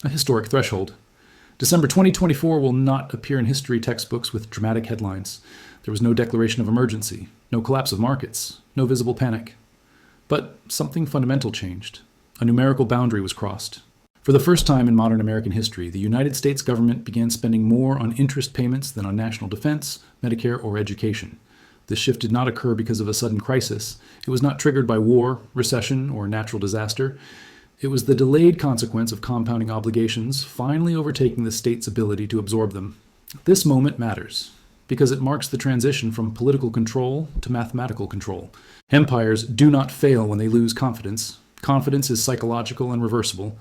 A historic threshold. December 2024 will not appear in history textbooks with dramatic headlines. There was no declaration of emergency, no collapse of markets, no visible panic. But something fundamental changed. A numerical boundary was crossed. For the first time in modern American history, the United States government began spending more on interest payments than on national defense, Medicare, or education. This shift did not occur because of a sudden crisis. It was not triggered by war, recession, or natural disaster. It was the delayed consequence of compounding obligations finally overtaking the state's ability to absorb them. This moment matters because it marks the transition from political control to mathematical control. Empires do not fail when they lose confidence. Confidence is psychological and reversible.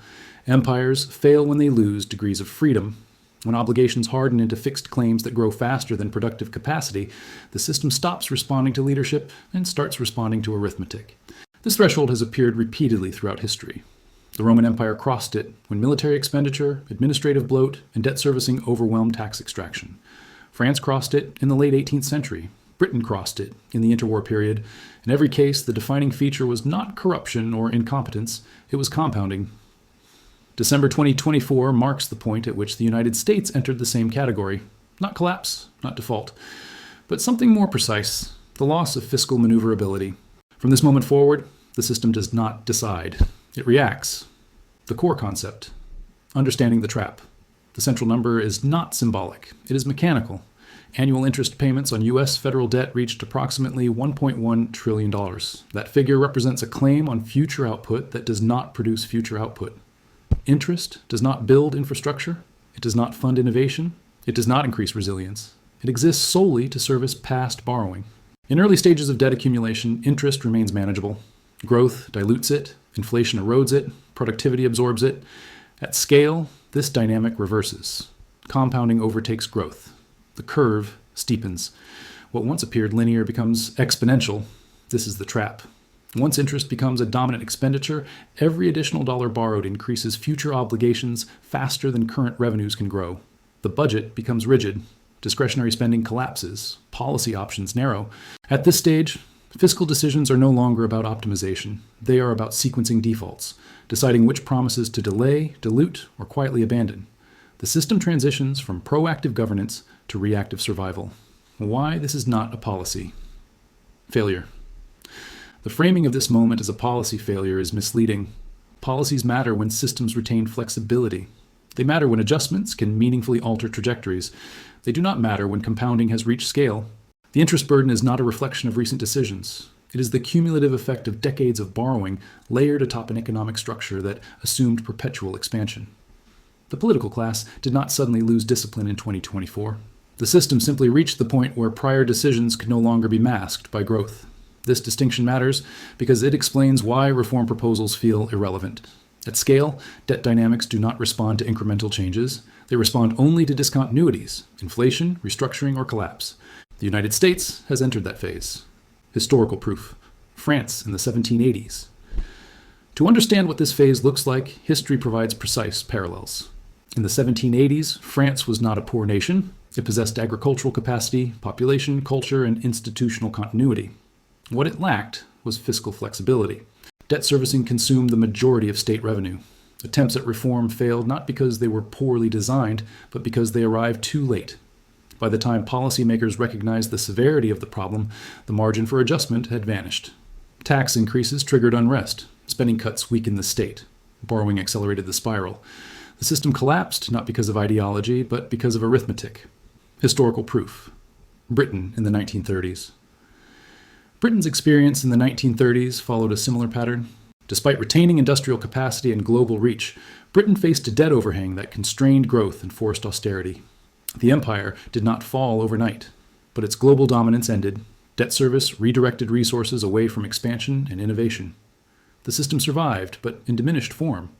Empires fail when they lose degrees of freedom. When obligations harden into fixed claims that grow faster than productive capacity, the system stops responding to leadership and starts responding to arithmetic. This threshold has appeared repeatedly throughout history. The Roman Empire crossed it when military expenditure, administrative bloat, and debt servicing overwhelmed tax extraction. France crossed it in the late 18th century. Britain crossed it in the interwar period. In every case, the defining feature was not corruption or incompetence, it was compounding. December 2024 marks the point at which the United States entered the same category. Not collapse, not default, but something more precise, the loss of fiscal maneuverability. From this moment forward, the system does not decide. It reacts. The core concept. Understanding the trap. The central number is not symbolic. It is mechanical. Annual interest payments on U.S. federal debt reached approximately $1.1 trillion. That figure represents a claim on future output that does not produce future output. Interest does not build infrastructure. It does not fund innovation. It does not increase resilience. It exists solely to service past borrowing. In early stages of debt accumulation, interest remains manageable. Growth dilutes it. Inflation erodes it. Productivity absorbs it. At scale, this dynamic reverses. Compounding overtakes growth. The curve steepens. What once appeared linear becomes exponential. This is the trap. Once interest becomes a dominant expenditure, every additional dollar borrowed increases future obligations faster than current revenues can grow. The budget becomes rigid. Discretionary spending collapses. Policy options narrow. At this stage, fiscal decisions are no longer about optimization. They are about sequencing defaults, deciding which promises to delay, dilute, or quietly abandon. The system transitions from proactive governance to reactive survival. Why this is not a policy. Failure. The framing of this moment as a policy failure is misleading. Policies matter when systems retain flexibility. They matter when adjustments can meaningfully alter trajectories. They do not matter when compounding has reached scale. The interest burden is not a reflection of recent decisions. It is the cumulative effect of decades of borrowing layered atop an economic structure that assumed perpetual expansion. The political class did not suddenly lose discipline in 2024. The system simply reached the point where prior decisions could no longer be masked by growth. This distinction matters because it explains why reform proposals feel irrelevant. At scale, debt dynamics do not respond to incremental changes. They respond only to discontinuities, inflation, restructuring, or collapse. The United States has entered that phase. Historical proof. France in the 1780s. To understand what this phase looks like, history provides precise parallels. In the 1780s, France was not a poor nation. It possessed agricultural capacity, population, culture, and institutional continuity. What it lacked was fiscal flexibility. Debt servicing consumed the majority of state revenue. Attempts at reform failed not because they were poorly designed, but because they arrived too late. By the time policymakers recognized the severity of the problem, the margin for adjustment had vanished. Tax increases triggered unrest. Spending cuts weakened the state. Borrowing accelerated the spiral. The system collapsed not because of ideology, but because of arithmetic. Historical proof. Britain in the 1930s. Britain's experience in the 1930s followed a similar pattern. Despite retaining industrial capacity and global reach, Britain faced a debt overhang that constrained growth and forced austerity. The empire did not fall overnight, but its global dominance ended. Debt service redirected resources away from expansion and innovation. The system survived, but in diminished form.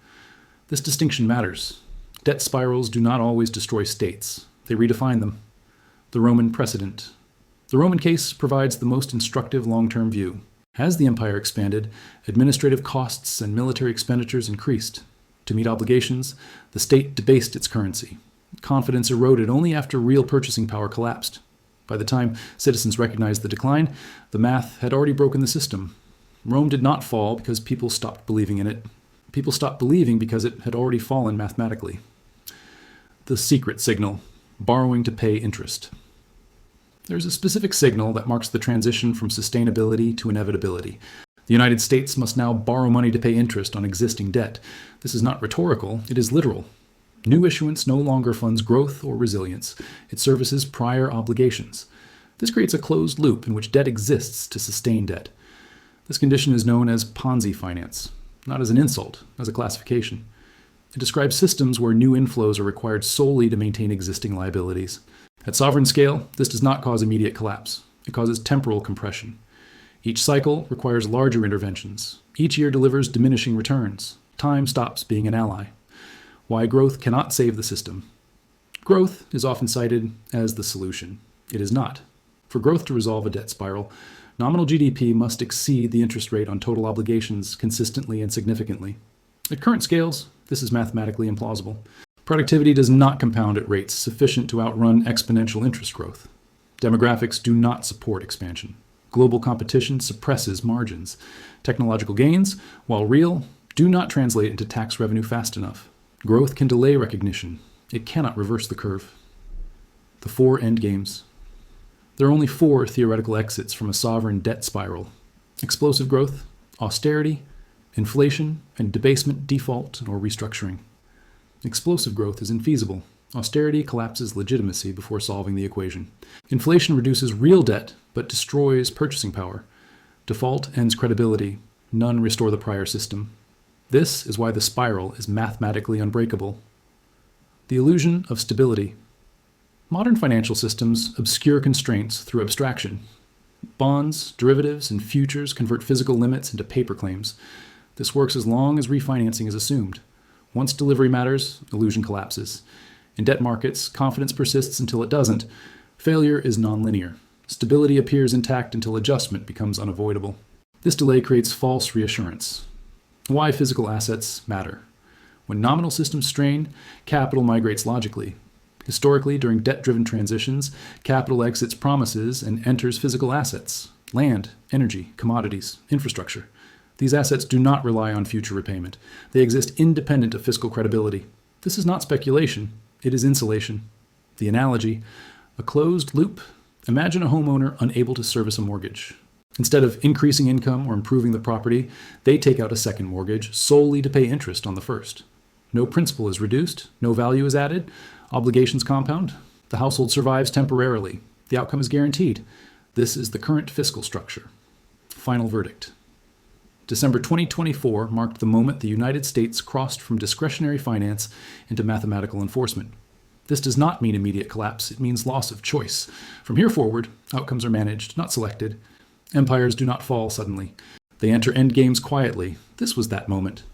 This distinction matters. Debt spirals do not always destroy states. They redefine them. The Roman precedent. The Roman case provides the most instructive long-term view. As the empire expanded, administrative costs and military expenditures increased. To meet obligations, the state debased its currency. Confidence eroded only after real purchasing power collapsed. By the time citizens recognized the decline, the math had already broken the system. Rome did not fall because people stopped believing in it. People stopped believing because it had already fallen mathematically. The secret signal: borrowing to pay interest. There's a specific signal that marks the transition from sustainability to inevitability. The United States must now borrow money to pay interest on existing debt. This is not rhetorical, it is literal. New issuance no longer funds growth or resilience. It services prior obligations. This creates a closed loop in which debt exists to sustain debt. This condition is known as Ponzi finance, not as an insult, as a classification. It describes systems where new inflows are required solely to maintain existing liabilities. At sovereign scale, this does not cause immediate collapse. It causes temporal compression. Each cycle requires larger interventions. Each year delivers diminishing returns. Time stops being an ally. Why growth cannot save the system. Growth is often cited as the solution. It is not. For growth to resolve a debt spiral, nominal GDP must exceed the interest rate on total obligations consistently and significantly. At current scales, this is mathematically implausible. Productivity does not compound at rates sufficient to outrun exponential interest growth. Demographics do not support expansion. Global competition suppresses margins. Technological gains, while real, do not translate into tax revenue fast enough. Growth can delay recognition. It cannot reverse the curve. The 4 endgames. There are only 4 theoretical exits from a sovereign debt spiral: explosive growth, austerity, inflation, and debasement, default, or restructuring. Explosive growth is infeasible. Austerity collapses legitimacy before solving the equation. Inflation reduces real debt, but destroys purchasing power. Default ends credibility. None restore the prior system. This is why the spiral is mathematically unbreakable. The illusion of stability. Modern financial systems obscure constraints through abstraction. Bonds, derivatives, and futures convert physical limits into paper claims. This works as long as refinancing is assumed. Once delivery matters, illusion collapses. In debt markets, confidence persists until it doesn't. Failure is nonlinear. Stability appears intact until adjustment becomes unavoidable. This delay creates false reassurance. Why physical assets matter. When nominal systems strain, capital migrates logically. Historically, during debt-driven transitions, capital exits promises and enters physical assets: land, energy, commodities, infrastructure. These assets do not rely on future repayment. They exist independent of fiscal credibility. This is not speculation. It is insulation. The analogy: a closed loop. Imagine a homeowner unable to service a mortgage. Instead of increasing income or improving the property, they take out a second mortgage solely to pay interest on the first. No principal is reduced, no value is added, obligations compound. The household survives temporarily. The outcome is guaranteed. This is the current fiscal structure. Final verdict. December 2024 marked the moment the United States crossed from discretionary finance into mathematical enforcement. This does not mean immediate collapse. It means loss of choice. From here forward, outcomes are managed, not selected. Empires do not fall suddenly. They enter endgames quietly. This was that moment.